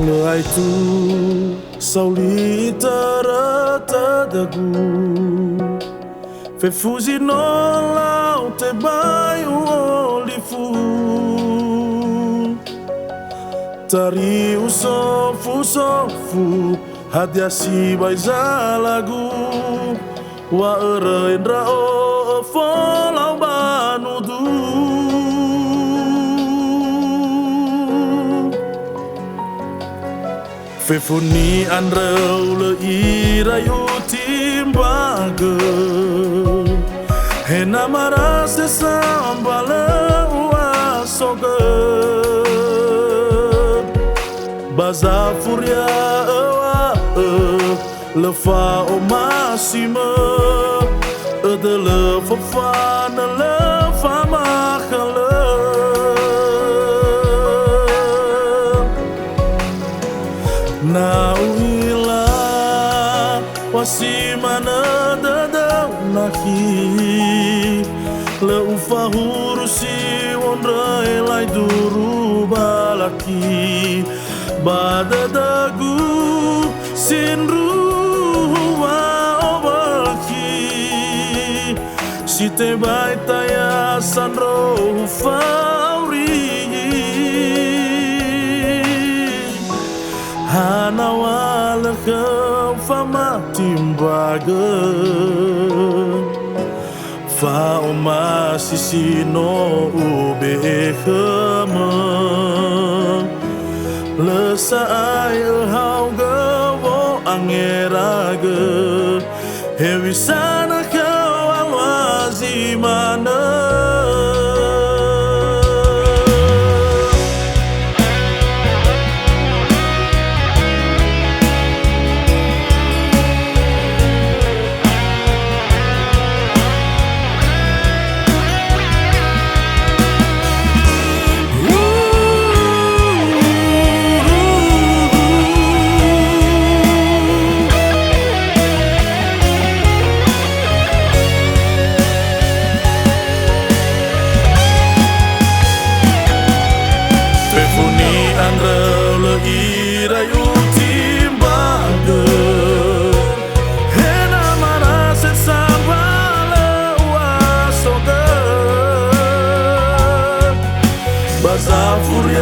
Lai tu saulita tadagu Fe fuzi no lau te bai o olifu Tari usofu hadia si bai zalagu Wa erendra o folau banudu Fefuni anrau le irayu timbaga Hena marase sambale uasoga Baza furia ewa lefa o masima Ede lefa fana lefa makala Nauila wasimana dadau naki Le ufahuru si wondrai lai duru balaki Badadagu sinru wa obaki Si te baitaya sanro fauri Hana wala kau fama timbaga Fa oma sisino ube khama Lesa ai hau gawo angeraga Hewi sana kau alwazimana Fefuni anrau le irayu timbaga Hena marase sambale uasoga Baza furia